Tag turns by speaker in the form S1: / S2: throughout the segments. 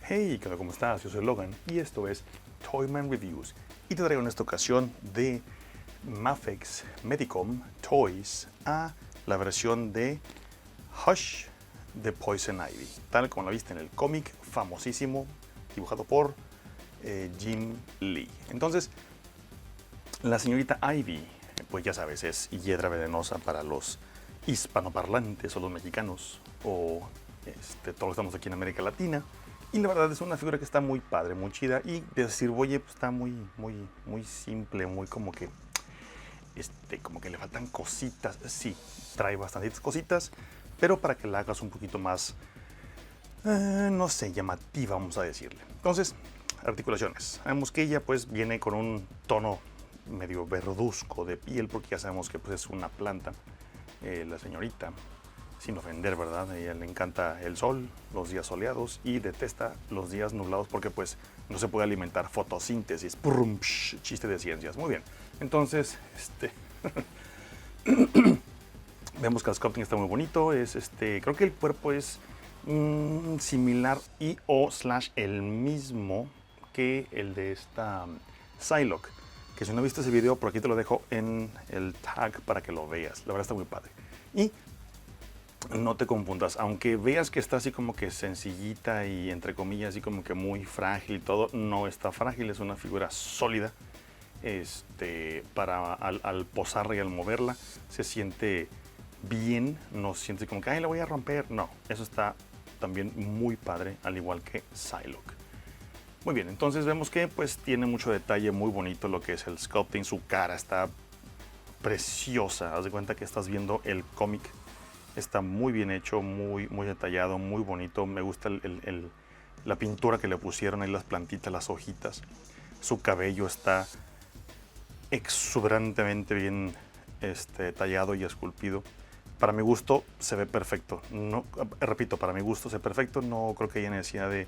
S1: Hey, ¿qué tal? ¿Cómo estás? Yo soy Logan y esto es Toyman Reviews y te traigo en esta ocasión de Mafex Medicom Toys a la versión de Hush de Poison Ivy, tal como la viste en el cómic famosísimo dibujado por Jim Lee. Entonces, la señorita Ivy, pues ya sabes, es hiedra venenosa para los hispanoparlantes o los mexicanos o todos estamos aquí en América Latina. Y la verdad es una figura que está muy padre, muy chida. Y de decir, oye, pues está muy simple, muy como que le faltan cositas. Sí, trae bastantes cositas, pero para que la hagas un poquito más, no sé, llamativa, vamos a decirle. Entonces, articulaciones. Sabemos que ella pues viene con un tono medio verduzco de piel, porque ya sabemos que pues es una planta, la señorita. Sin ofender, ¿verdad? A ella le encanta el sol, los días soleados y detesta los días nublados porque pues no se puede alimentar fotosíntesis. Prum, psh, chiste de ciencias. Muy bien. Entonces, vemos que el sculpting está muy bonito. Creo que el cuerpo es similar y o slash el mismo que el de esta Psylocke. Que si no viste ese video, por aquí te lo dejo en el tag para que lo veas. La verdad está muy padre. Y no te confundas, aunque veas que está así como que sencillita y entre comillas así como que muy frágil y todo, no está frágil, es una figura sólida. Al posarla y al moverla se siente bien, no se siente como que ay, la voy a romper, no, eso está también muy padre, al igual que Psylocke. Muy bien, entonces vemos que pues tiene mucho detalle, muy bonito lo que es el sculpting, su cara está preciosa, haz de cuenta que estás viendo el cómic. Está muy bien hecho, muy detallado, muy bonito. Me gusta la pintura que le pusieron ahí, las plantitas, las hojitas. Su cabello está exuberantemente bien tallado y esculpido. Para mi gusto se ve perfecto. No, repito, para mi gusto se ve perfecto. No creo que haya necesidad de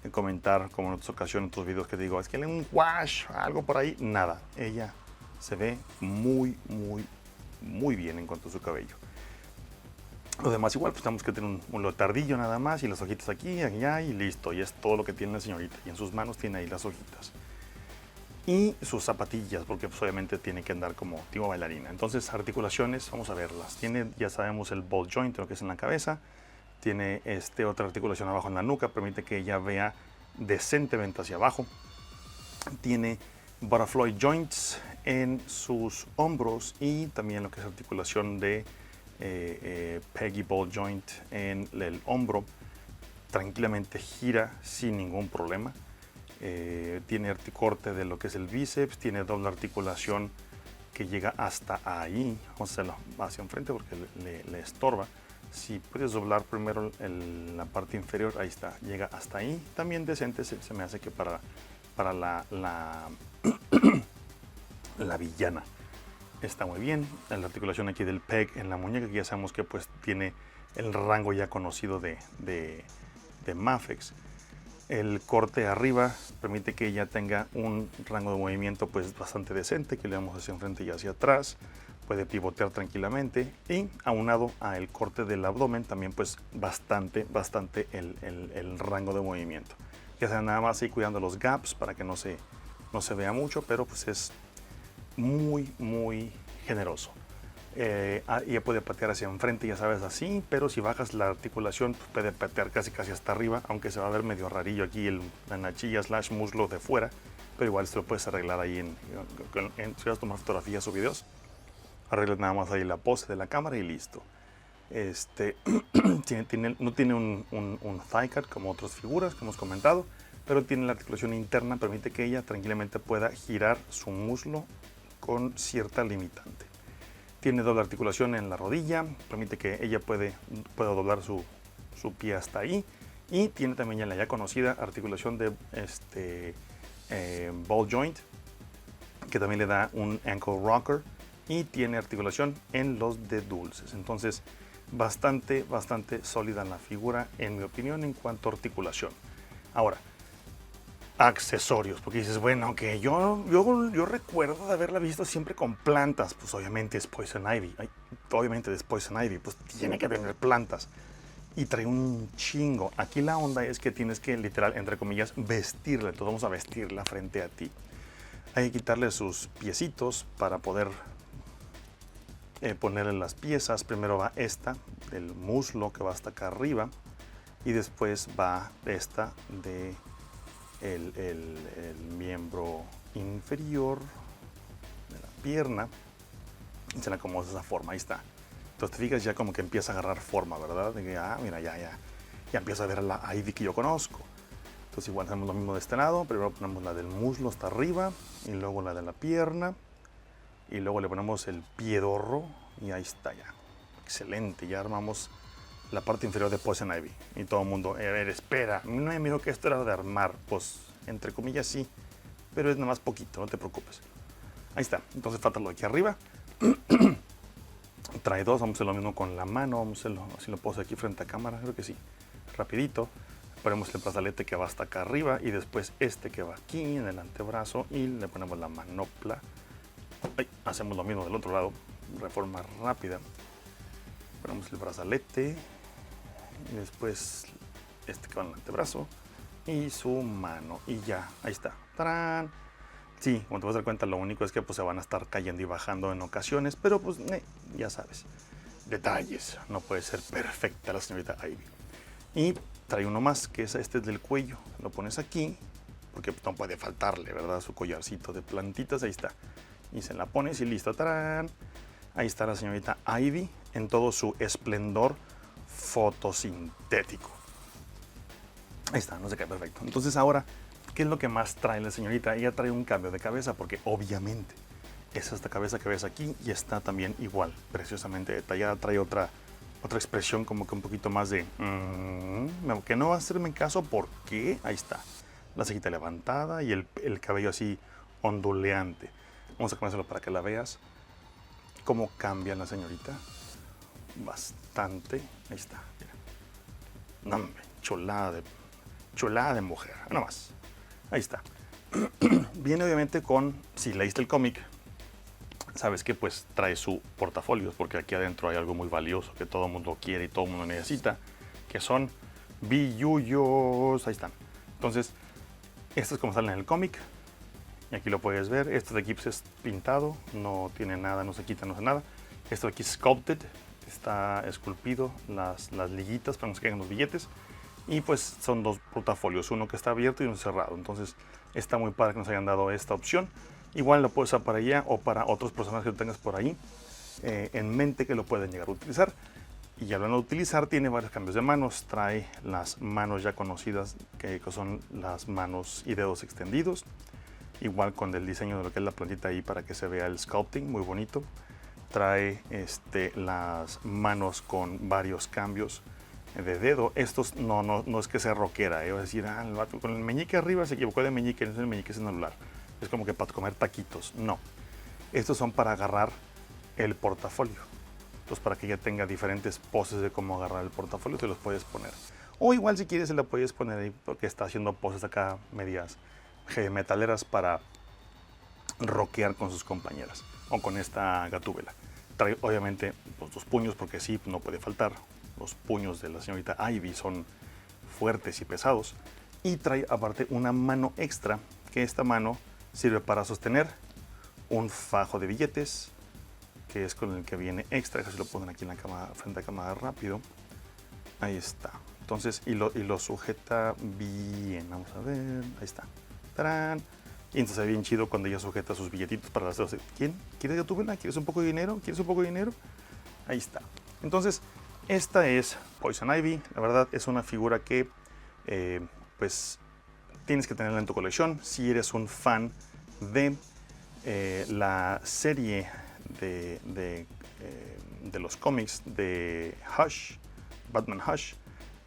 S1: comentar, como en otras ocasiones, en otros videos que digo, es que le un wash, algo por ahí. Nada, ella se ve muy bien en cuanto a su cabello. Lo demás igual, pues tenemos que tener un lotardillo nada más y las hojitas aquí, allá y listo. Y es todo lo que tiene la señorita. Y en sus manos tiene ahí las hojitas. Y sus zapatillas, porque pues obviamente tiene que andar como tipo bailarina. Entonces, articulaciones, vamos a verlas. Tiene, ya sabemos, el ball joint, lo que es en la cabeza. Tiene otra articulación abajo en la nuca, permite que ella vea decentemente hacia abajo. Tiene butterfly joints en sus hombros y también lo que es articulación de Peggy ball joint en el hombro. Tranquilamente gira sin ningún problema. Tiene corte de lo que es el bíceps, tiene doble articulación que llega hasta ahí. Vamos a hacerlo hacia enfrente porque le estorba. Si puedes doblar primero la parte inferior, ahí está, llega hasta ahí. También decente, se me hace que para la villana está muy bien. La articulación aquí del peg en la muñeca, que ya sabemos que pues tiene el rango ya conocido de Mafex. El corte arriba permite que ella tenga un rango de movimiento pues bastante decente, que le damos hacia enfrente y hacia atrás. Puede pivotear tranquilamente y aunado a el corte del abdomen también pues bastante el rango de movimiento. Ya sea nada más ahí cuidando los gaps para que no se vea mucho, pero pues es muy generoso. Ella puede patear hacia enfrente, ya sabes, así, pero si bajas la articulación pues puede patear casi hasta arriba, aunque se va a ver medio rarillo aquí la nachilla slash muslo de fuera, pero igual se lo puedes arreglar ahí si vas a tomar fotografías o videos, arreglas nada más ahí la pose de la cámara y listo. No tiene un thigh cut como otras figuras que hemos comentado, pero tiene la articulación interna, permite que ella tranquilamente pueda girar su muslo con cierta limitante. Tiene doble articulación en la rodilla, permite que ella pueda doblar su pie hasta ahí. Y tiene también la ya conocida articulación de ball joint, que también le da un ankle rocker. Y tiene articulación en los de dulces. Entonces, bastante sólida la figura, en mi opinión, en cuanto a articulación. Ahora, accesorios, porque dices, bueno, que yo recuerdo de haberla visto siempre con plantas, pues obviamente es Poison Ivy, obviamente es Poison Ivy, pues tiene que tener plantas. y trae un chingo. Aquí la onda es que tienes que, literal, entre comillas, vestirla. Entonces vamos a vestirla frente a ti. Hay que quitarle sus piecitos para poder ponerle las piezas. Primero va esta del muslo que va hasta acá arriba y después va esta de el miembro inferior de la pierna y se la acomoda de esa forma. Ahí está. Entonces te fijas, ya como que empieza a agarrar forma, ¿verdad? De que, mira, ya empieza a ver la Ivy que yo conozco. Entonces igual hacemos lo mismo de este lado. Primero ponemos la del muslo hasta arriba y luego la de la pierna y luego le ponemos el piedorro y ahí está ya. Excelente, ya armamos la parte inferior de Poison Ivy. Y todo el mundo, a ver, espera, no me dijo que esto era de armar. Pues, entre comillas sí, pero es nada más poquito, no te preocupes. Ahí está, entonces falta lo de aquí arriba. Trae dos, vamos a hacer lo mismo con la mano, vamos a hacerlo, si lo puedo hacer aquí frente a cámara, creo que sí. Rapidito, ponemos el brazalete que va hasta acá arriba y después este que va aquí en el antebrazo y le ponemos la manopla. Ay, hacemos lo mismo del otro lado, de forma rápida. Ponemos el brazalete y después este que va en el antebrazo y su mano y ya, ahí está. ¡Tarán! Sí, como te vas a dar cuenta, lo único es que pues, se van a estar cayendo y bajando en ocasiones, pero pues ya sabes, detalles, no puede ser perfecta la señorita Ivy. Y trae uno más, que es este del cuello, lo pones aquí, porque no puede faltarle, ¿verdad? Su collarcito de plantitas, ahí está. Y se la pones y listo, ¡tarán! Ahí está la señorita Ivy en todo su esplendor fotosintético. Ahí está, no se cae perfecto. Entonces ahora, ¿qué es lo que más trae la señorita? Ella trae un cambio de cabeza porque obviamente es esta cabeza que ves aquí y está también igual, preciosamente detallada. Trae otra expresión como que un poquito más de que no va a hacerme caso porque ahí está. La cejita levantada y el cabello así onduleante. Vamos a ponérselo para que la veas. Cómo cambia la señorita. Bastante. Ahí está. Mira. No, chulada de mujer. Nada más. Ahí está. Viene obviamente con, si leíste el cómic, sabes que pues trae su portafolios, porque aquí adentro hay algo muy valioso que todo el mundo quiere y todo el mundo necesita, que son billullos. Ahí están. Entonces, esto es como sale en el cómic. Y aquí lo puedes ver. Esto de aquí pues, es pintado, no tiene nada, no se quita, no hace nada. Esto de aquí es sculpted, está esculpido, las liguitas para que nos queden los billetes. Y pues son dos portafolios, uno que está abierto y uno cerrado. Entonces está muy padre que nos hayan dado esta opción. Igual lo puedes usar para ella o para otros personajes que tengas por ahí en mente que lo pueden llegar a utilizar. Y hablando de utilizar, tiene varios cambios de manos. Trae las manos ya conocidas que son las manos y dedos extendidos. Igual con el diseño de lo que es la plantita ahí para que se vea el sculpting, muy bonito. Trae las manos con varios cambios de dedo. Estos no es que sea rockera, es decir, el vato con el meñique arriba se equivocó de meñique, no es el meñique, es el anular. Es como que para comer taquitos, no. Estos son para agarrar el portafolio. Entonces para que ella tenga diferentes poses de cómo agarrar el portafolio, te los puedes poner. O igual si quieres se la puedes poner ahí porque está haciendo poses acá medias heavy metaleras para rockear con sus compañeras o con esta gatúbela. Trae obviamente pues, los puños porque sí, no puede faltar. Los puños de la señorita Ivy son fuertes y pesados. Y trae aparte una mano extra, que esta mano sirve para sostener un fajo de billetes, que es con el que viene extra. Que se lo ponen aquí en la cámara, frente a cámara rápido. Ahí está. Entonces, y lo sujeta bien. Vamos a ver. Ahí está. ¡Tarán! Y entonces es bien chido cuando ella sujeta sus billetitos para las 12. ¿Quién? ¿Quieres gatúbela? ¿Quieres un poco de dinero? ¿Quieres un poco de dinero? Ahí está. Entonces, esta es Poison Ivy. La verdad es una figura que pues tienes que tenerla en tu colección. Si eres un fan de la serie de los cómics de Hush, Batman Hush,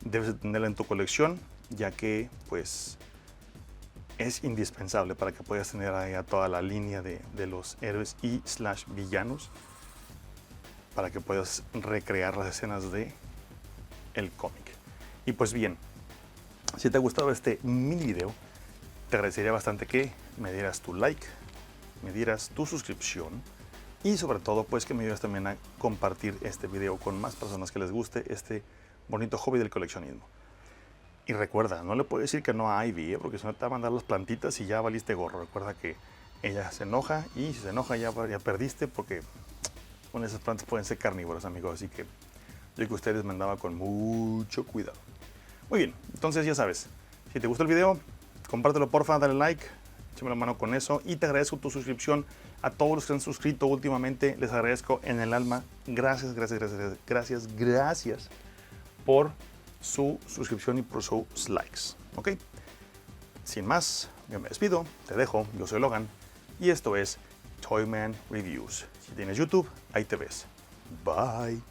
S1: debes de tenerla en tu colección, ya que pues es indispensable para que puedas tener ahí a toda la línea de los héroes y / villanos, para que puedas recrear las escenas de el cómic. Y pues bien, si te ha gustado este mini video, te agradecería bastante que me dieras tu like, me dieras tu suscripción y sobre todo pues que me ayudes también a compartir este video con más personas que les guste este bonito hobby del coleccionismo. Y recuerda, no le puedes decir que no a Ivy, porque si no te va a mandar las plantitas y ya valiste gorro. Recuerda que ella se enoja y si se enoja ya perdiste, porque bueno, esas plantas pueden ser carnívoras, amigos. Así que yo que ustedes me andaba con mucho cuidado. Muy bien, entonces ya sabes, si te gustó el video, compártelo porfa, dale like, échame la mano con eso y te agradezco tu suscripción. A todos los que han suscrito últimamente, les agradezco en el alma. Gracias, gracias, gracias, gracias, gracias por su suscripción y por sus likes. ¿Ok? Sin más, yo me despido, te dejo, yo soy Logan y esto es Toyman Reviews. Si tienes YouTube, ahí te ves. Bye.